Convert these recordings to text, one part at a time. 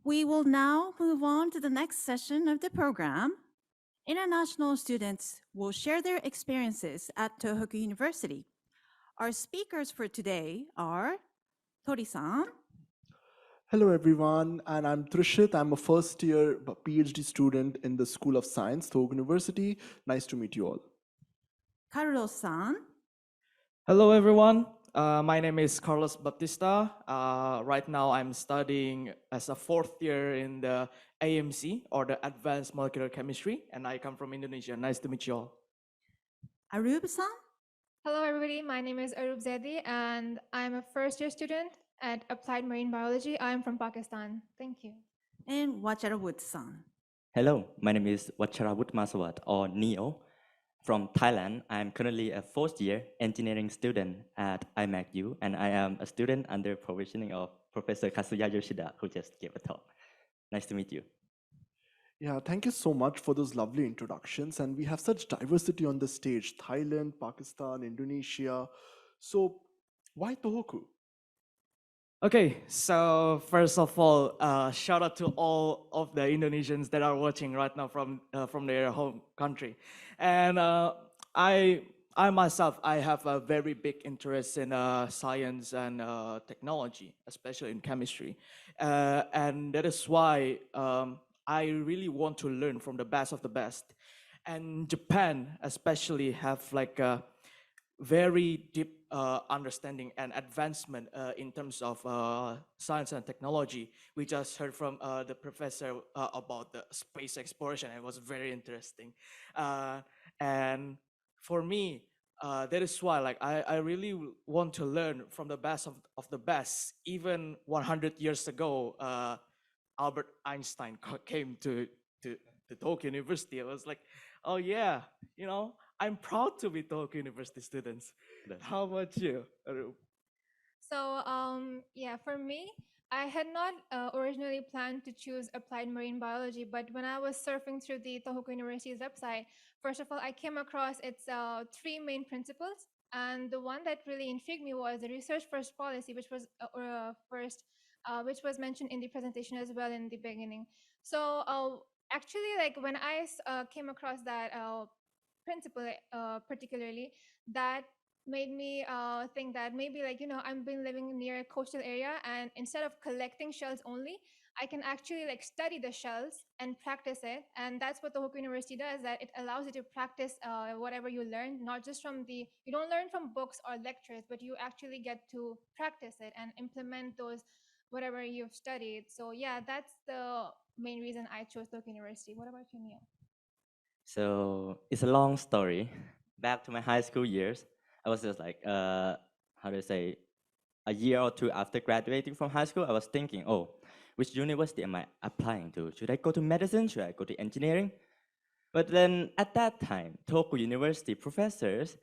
We will now move on to the next session of the program. International students will share their experiences at Tohoku University. Our speakers for today are Tori-san, Hello everyone, and I'm Trishit. I'm a first year PhD student in the School of Science, Tohoku University. Nice to meet you all. Carlos-san, Hello, everyone. My name is Carlos Baptista. Right now, I'm studying as a fourth year in the AMC, or the Advanced Molecular Chemistry, and I come from Indonesia. Nice to meet you all. Arub-san, Hello, everybody. My name is Arup Zaidi, and I'm a first-year student at Applied Marine Biology. I'm from Pakistan. Thank you. and Wacharawut-san. Hello, my name is Wacharawut Masawat, or Neo. From Thailand, I am currently a fourth year engineering student at IMACU, and I am a student under provisioning of Professor Kazuya Yoshida, who just gave a talk. Nice to meet you. Yeah, thank you so much for those lovely introductions. And we have such diversity on the stage: Thailand, Pakistan, Indonesia. So, why Tohoku? Okay, so first of all, shout out to all of the Indonesians that are watching right now from their home country, and I myself I have a very big interest in science and technology, especially in chemistry, and that is why I really want to learn from the best of the best, and Japan especially have like a very deep understanding and advancement in terms of science and technology. We just heard from the professor about the space exploration. It was very interesting. And for me, that is why like I really want to learn from the best of the best. Even 100 years ago, Albert Einstein came to Tokyo University. I was like, oh yeah, you know, I'm proud to be Tohoku University students. How about you, Arup? So, yeah, for me, I had not originally planned to choose Applied Marine Biology, but when I was surfing through the Tohoku University's website, first of all, I came across its three main principles. And the one that really intrigued me was the research first policy, which was which was mentioned in the presentation as well in the beginning. So, actually, like when I came across that principle, particularly, that made me think that maybe, like, I've been living near a coastal area, and instead of collecting shells only, I can actually like study the shells and practice it. And that's what the Tohoku University does, that it allows you to practice whatever you learn, not just from the you don't learn from books or lectures, but you actually get to practice it and implement those whatever you've studied. So yeah, that's the main reason I chose Tohoku University. What about you, Neil? So it's a long story. Back to my high school years, I was just like, how do I say, a year or two after graduating from high school, I was thinking, oh, which university am I applying to? Should I go to medicine? Should I go to engineering? But then at that time, Tohoku University professors,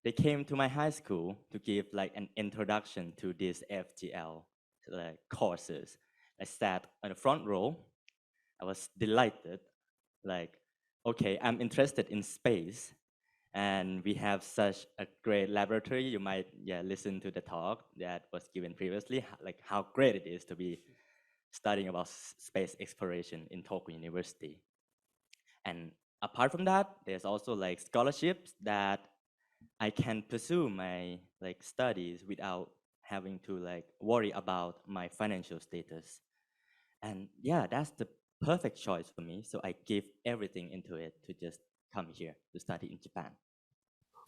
they came to my high school to give like an introduction to this FGL like courses. I sat on the front row. I was delighted. Like, okay, I'm interested in space, and we have such a great laboratory. You might listen to the talk that was given previously, like how great it is to be studying about space exploration in Tohoku University. And apart from that, there's also like scholarships that I can pursue my like studies without having to like worry about my financial status. And yeah, that's the perfect choice for me. So I give everything into it to just come here to study in Japan.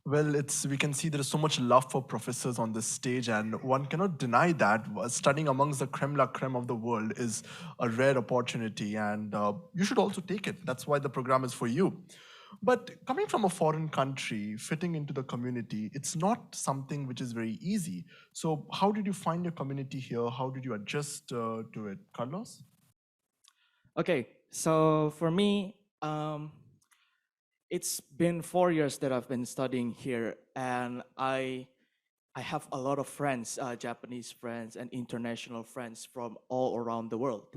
Well, we can see there is so much love for professors on this stage, and one cannot deny that studying amongst the creme la creme of the world is a rare opportunity, and you should also take it. That's why the program is for you. But coming from a foreign country, fitting into the community, it's not something which is very easy. So, how did you find your community here? How did you adjust to it, Carlos? Okay, so for me, it's been 4 years that I've been studying here, and I have a lot of friends, Japanese friends and international friends from all around the world,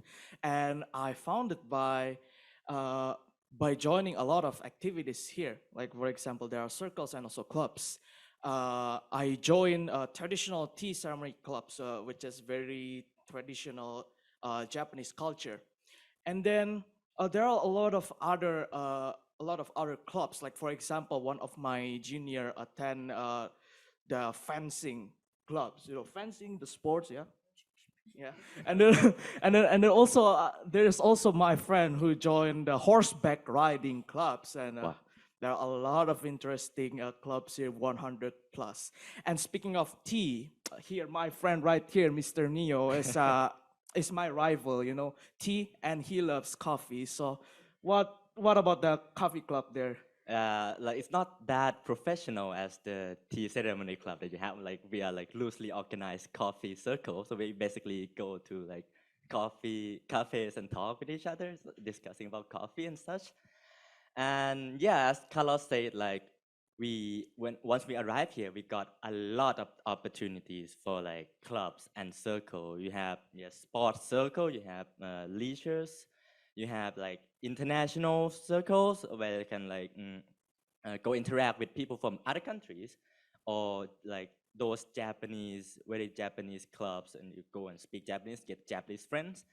and I found it by joining a lot of activities here. Like for example, there are circles and also clubs. I joined traditional tea ceremony clubs, which is very traditional Japanese culture. And then there are a lot of other clubs. Like for example, one of my junior attend the fencing clubs. You know, fencing, the sports, yeah. Yeah, and then and then also there is also my friend who joined the horseback riding clubs, and Wow. there are a lot of interesting clubs here, 100 plus. And speaking of tea, here my friend right here, Mr. Neo, is my rival. You know, tea, and he loves coffee. So, what about the coffee club there? Like it's not that professional as the tea ceremony club that you have. Like we are like loosely organized coffee circle. So we basically go to like coffee cafes and talk with each other, discussing about coffee and such. And yeah, as Carlos said, like we when once we arrived here, we got a lot of opportunities for like clubs and circle. You have sports circle, you have leisures, you have like international circles where you can like go interact with people from other countries, or like those Japanese, very Japanese clubs, and you go and speak Japanese, get Japanese friends.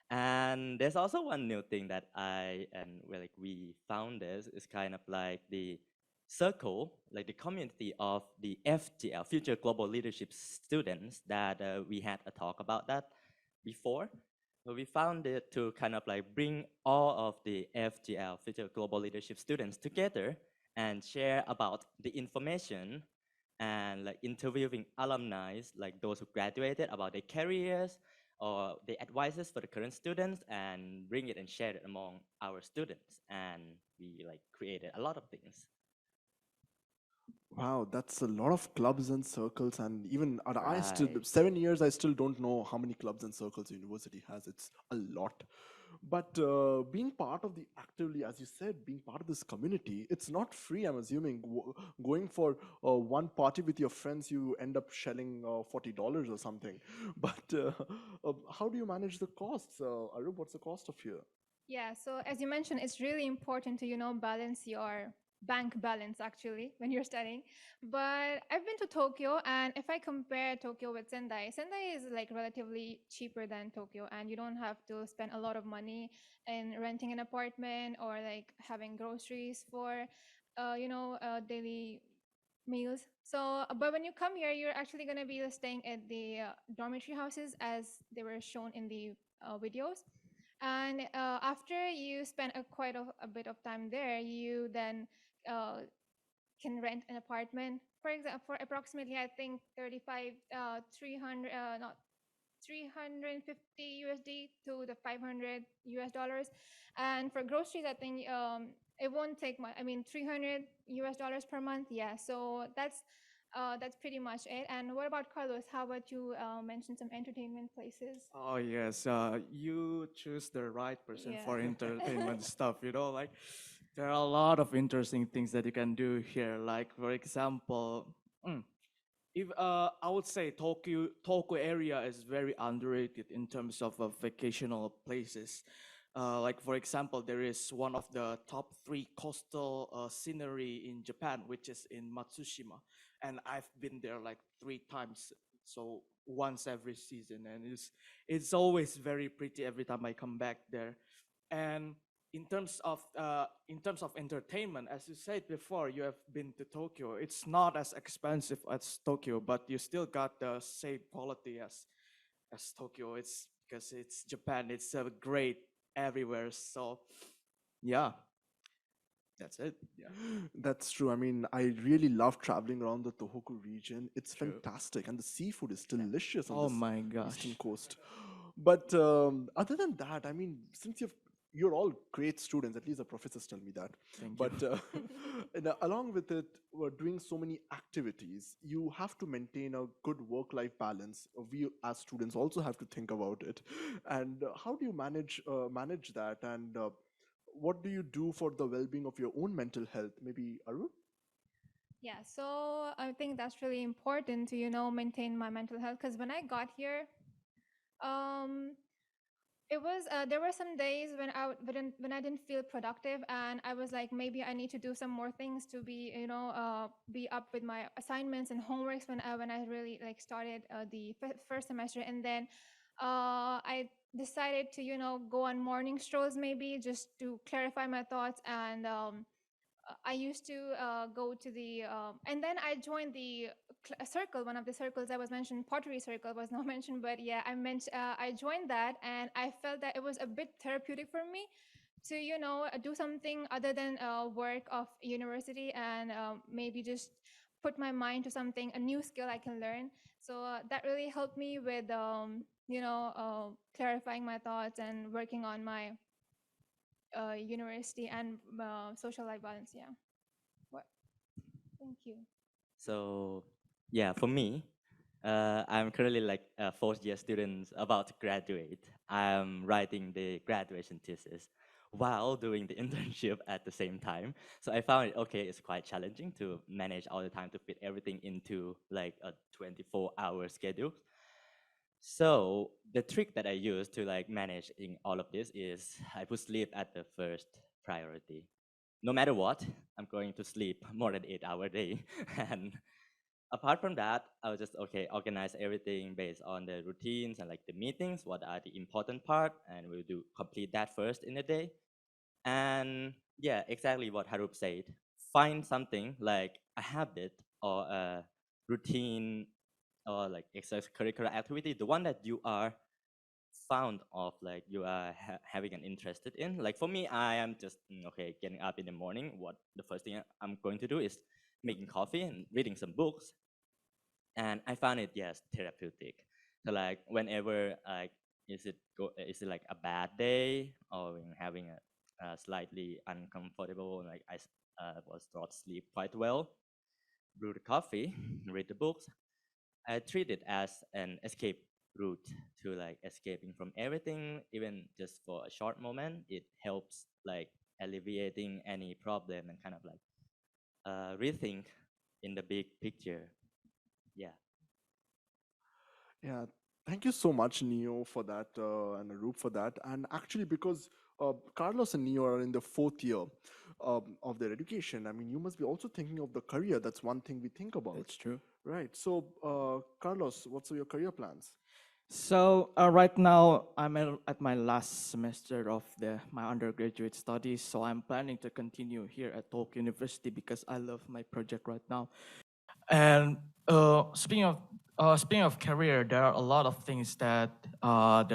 And there's also one new thing that I and well, like we found this is kind of like the circle, like the community of the FGL, Future Global Leadership students that we had a talk about that before. So we found it to kind of like bring all of the FGL, Future Global Leadership students together and share about the information and like interviewing alumni, like those who graduated about their careers or the advices for the current students, and bring it and share it among our students. And we like created a lot of things. Wow, that's a lot of clubs and circles, and even I still Right. 7 years. I still don't know how many clubs and circles the university has. It's a lot. But being part of the actively, as you said, being part of this community, it's not free. I'm assuming going for one party with your friends, you end up shelling $40 or something. But how do you manage the costs? Arup, what's the cost of here? Yeah, so as you mentioned, it's really important to, balance your bank balance actually when you're studying. But I've been to Tokyo, and if I compare Tokyo with Sendai, Sendai is like relatively cheaper than Tokyo, and you don't have to spend a lot of money in renting an apartment or like having groceries for, daily meals. So, but when you come here, you're actually going to be staying at the dormitory houses as they were shown in the videos. And after you spend a bit of time there, you then uh, can rent an apartment. For example, for approximately, I think 35, 300, not 350 USD to the 500 US dollars. And for groceries, I think it won't take much. I mean, 300 US dollars per month. Yeah. So that's pretty much it. And what about Carlos? How about you mention some entertainment places? Oh yes, you choose the right person Yeah. for entertainment stuff. You know, like there are a lot of interesting things that you can do here. Like for example, if I would say Tokyo area is very underrated in terms of vacational places. Like for example, there is one of the top three coastal scenery in Japan, which is in Matsushima, and I've been there like 3 times. So once every season, and it's always very pretty every time I come back there. And in terms of entertainment, as you said before, you have been to Tokyo. It's not as expensive as Tokyo, but you still got the same quality as Tokyo. It's because it's Japan. It's great everywhere. So yeah, that's it. Yeah, That's true. I mean, I really love traveling around the Tohoku region. It's true. fantastic, and the seafood is delicious on Oh this my eastern gosh. coast. But other than that, I mean, since you're all great students, at least the professors tell me that. Thank you. But and, along with it, we're doing so many activities. You have to maintain a good work-life balance. We as students also have to think about it. And how do you manage that? And what do you do for the well-being of your own mental health? Maybe Arun? Yeah, so I think that's really important to, maintain my mental health because when I got here, um, it was there were some days when I didn't feel productive, and I was like, maybe I need to do some more things to be, be up with my assignments and homeworks when I really like started the first semester. And then I decided to, go on morning strolls maybe just to clarify my thoughts. And I used to go to the, and then I joined the circle, one of the circles that was mentioned, pottery circle was not mentioned, but yeah, I joined that, and I felt that it was a bit therapeutic for me to, do something other than work of university, and maybe just put my mind to something, a new skill I can learn. So that really helped me with, clarifying my thoughts and working on my university and social life balance. Yeah. What? Thank you. So yeah, for me, I'm currently like a fourth year student about to graduate. I'm writing the graduation thesis while doing the internship at the same time. So I found it okay, it's quite challenging to manage all the time to fit everything into like a 24-hour schedule. So the trick that I use to like manage in all of this is I put sleep at the first priority. No matter what, I'm going to sleep more than 8 hour a day. And apart from that, I'll just organize everything based on the routines and like the meetings, what are the important part, and we'll do complete that first in the day. And yeah, exactly what Harup said. Find something like a habit or a routine or like extracurricular activity, the one that you are found of like you are having an interested in. Like for me, I am just getting up in the morning. What the first thing I'm going to do is making coffee and reading some books, and I found it yes therapeutic. So like whenever like is it like a bad day or when having a slightly uncomfortable like was not sleep quite well, brew the coffee, read the books. I treat it as an escape route to like escaping from everything, even just for a short moment. It helps like alleviating any problem and kind of like rethink in the big picture. Yeah. Yeah, thank you so much, Neo, for that, and Arup for that. And actually, because Carlos and Neo are in the fourth year of their education, I mean, you must be also thinking of the career. That's one thing we think about, That's true. right? So, Carlos, what's your career plans? So right now I'm at my last semester of my undergraduate studies. So I'm planning to continue here at Tohoku University because I love my project right now. And speaking of career, there are a lot of things that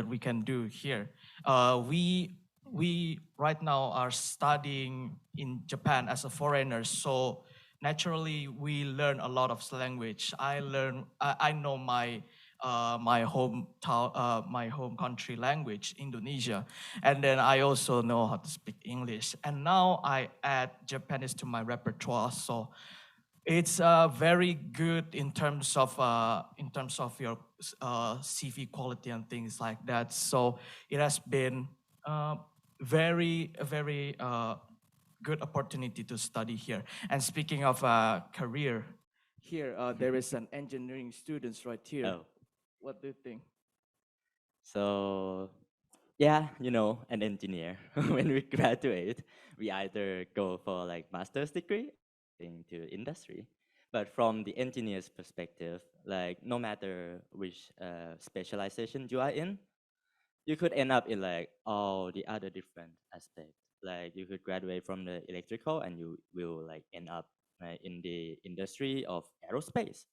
we can do here. We right now are studying in Japan as a foreigner, so naturally we learn a lot of language. I know my home country language, Indonesia, and then I also know how to speak English. And now I add Japanese to my repertoire, so it's very good in terms of your CV quality and things like that. So it has been very good opportunity to study here. And speaking of career, here there is an engineering students right here. Oh, What do you think? so yeah, an engineer. When we graduate, we either go for like master's degree into industry. But from the engineer's perspective, like no matter which specialization you are in, you could end up in like all the other different aspects. Like you could graduate from the electrical and you will like end up in the industry of aerospace.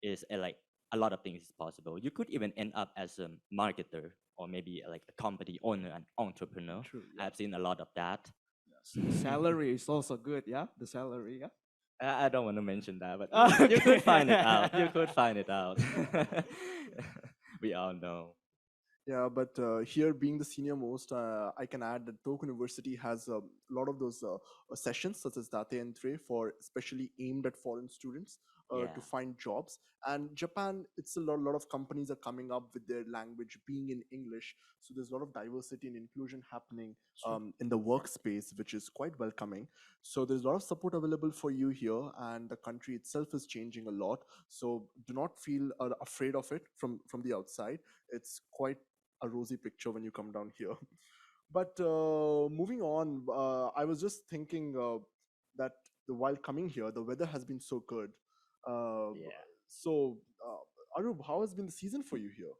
Is like a lot of things is possible. You could even end up as a marketer or maybe like a company owner and entrepreneur. True. Yeah. I've seen a lot of that. Yes. The salary is also good. Yeah. The salary. Yeah. I don't want to mention that, but Okay. you could find it out. You could find it out. We all know. Yeah, but here being the senior most, I can add that Tohoku University has a lot of those sessions such as Date Entre for especially aimed at foreign students Yeah. to find jobs. And Japan, it's a lot of companies are coming up with their language being in English. So there's a lot of diversity and inclusion happening in the workspace, which is quite welcoming. So there's a lot of support available for you here, and the country itself is changing a lot. So do not feel afraid of it from the outside. It's quite a rosy picture when you come down here. But moving on, I was just thinking that while coming here, the weather has been so good. Uh, Yeah. so, Arup, how has been the season for you here?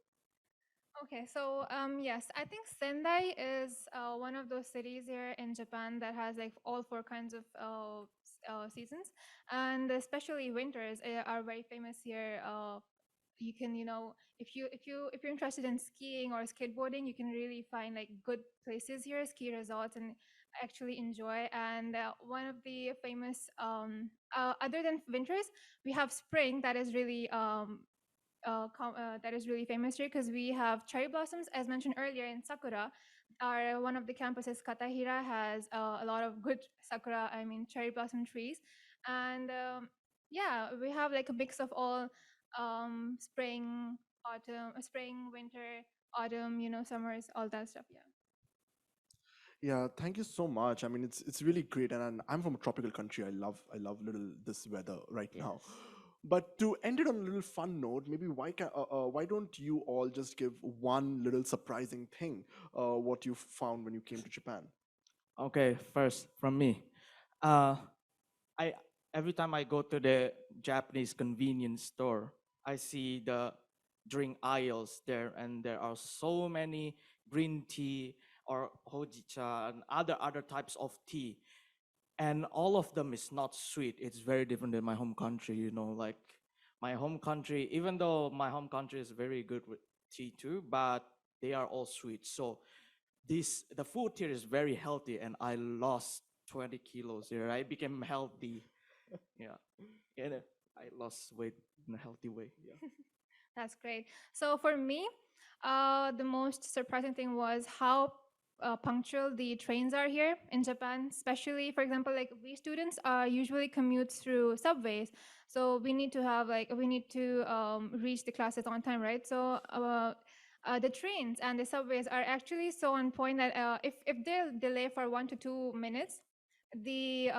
Okay, so yes, I think Sendai is one of those cities here in Japan that has like all four kinds of seasons, and especially winters are very famous here. You can, if you're interested in skiing or skateboarding, you can really find like good places here, ski resorts, and actually enjoy. And one of the famous, other than winters, we have spring that is really that is really famous here because we have cherry blossoms, as mentioned earlier in Sakura. Our one of the campuses, Katahira, has a lot of good sakura, I mean cherry blossom trees, and yeah, we have like a mix of all spring, autumn, spring, winter, autumn, summers, all that stuff. Yeah. Yeah, thank you so much. I mean, it's really great, and I'm from a tropical country. I love little this weather right now. Yes. But to end it on a little fun note, maybe why don't you all just give one little surprising thing what you found when you came to Japan? Okay, first from me. Uh, I every time I go to the Japanese convenience store, I see the drink aisles there, and there are so many green tea or hojicha and other types of tea, and all of them is not sweet. It's very different than my home country. Like my home country, even though my home country is very good with tea too, but they are all sweet. So the food here is very healthy, and I lost 20 kilos here. I became healthy. Yeah, and I lost weight in a healthy way. Yeah. That's great. So for me, the most surprising thing was how punctual the trains are here in Japan. Especially, for example, like we students usually commute through subways, so we need to reach the classes on time, right? So the trains and the subways are actually so on point that if they'll delay for 1 to 2 minutes, the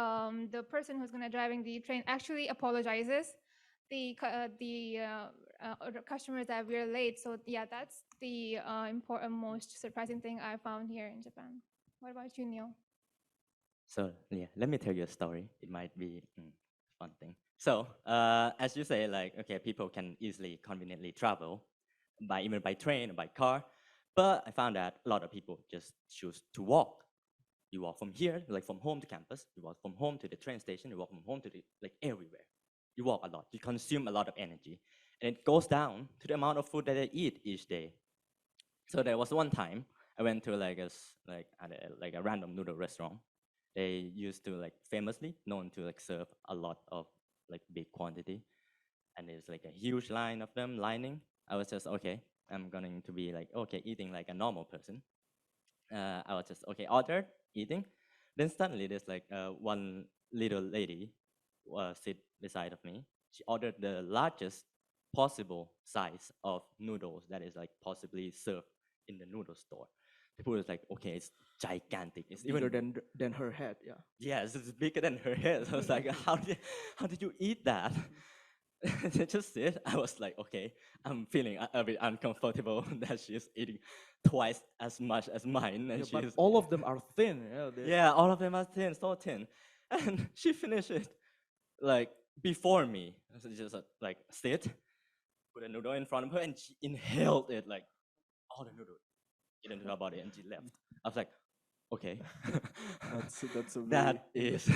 person who's gonna driving the train actually apologizes the customers that we're late. So yeah, that's the important, most surprising thing I found here in Japan. What about you, Neil? So yeah, let me tell you a story. It might be fun thing. So as you say, like okay, people can easily, conveniently travel by even by train or by car, but I found that a lot of people just choose to walk. You walk from here, like from home to campus. You walk from home to the train station. You walk from home to the like everywhere. You walk a lot. You consume a lot of energy, and it goes down to the amount of food that I eat each day. So there was one time I went to like a random noodle restaurant. They used to like famously known to like serve a lot of like big quantity, and there's like a huge line of them lining. I was just okay. I'm going to be like okay, eating like a normal person. I was just okay, ordered eating. Then suddenly there's like one little lady sit beside of me. She ordered the largest possible size of noodles that is like possibly served in the noodle store. People was like, okay, it's gigantic. It's Bigger even than her head. Yeah. yes, it's bigger than her head. So I was like, how did you eat that? They just said, I was like, okay, I'm feeling a bit uncomfortable that she's eating twice as much as mine, and Yeah, but she's all of them are thin. Yeah. yeah, all of them are thin, so thin, and she finished it like before me. So just like sit, put a noodle in front of her, and she inhaled it like all the noodle get into her body, and she left. I was like, okay, That's a very that is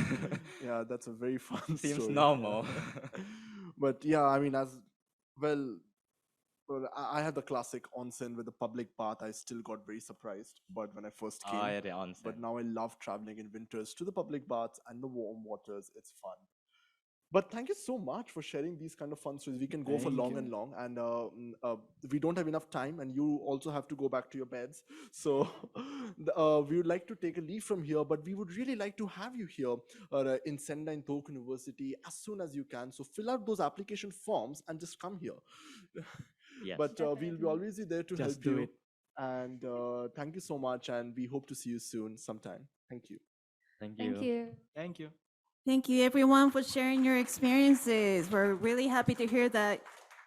yeah, that's a very fun seems story. normal. But yeah, I mean, as well, I had the classic onsen with the public bath. I still got very surprised, but when I first came, Oh yeah, the but onsen. now I love traveling in winters to the public baths and the warm waters. It's fun. But thank you so much for sharing these kind of fun stories. We can go for Thank long you. and long, and we don't have enough time, and you also have to go back to your beds. So we would like to take a leave from here, but we would really like to have you here in Sendai in Tohoku University as soon as you can. So fill out those application forms and just come here. Yes. But we'll be Definitely. always be there to Just help do you. it. And thank you so much, and we hope to see you soon sometime. Thank you. Thank Thank you. you. Thank you. Thank you, everyone, for sharing your experiences. We're really happy to hear that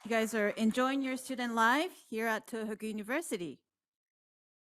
you guys are enjoying your student life here at Tohoku University.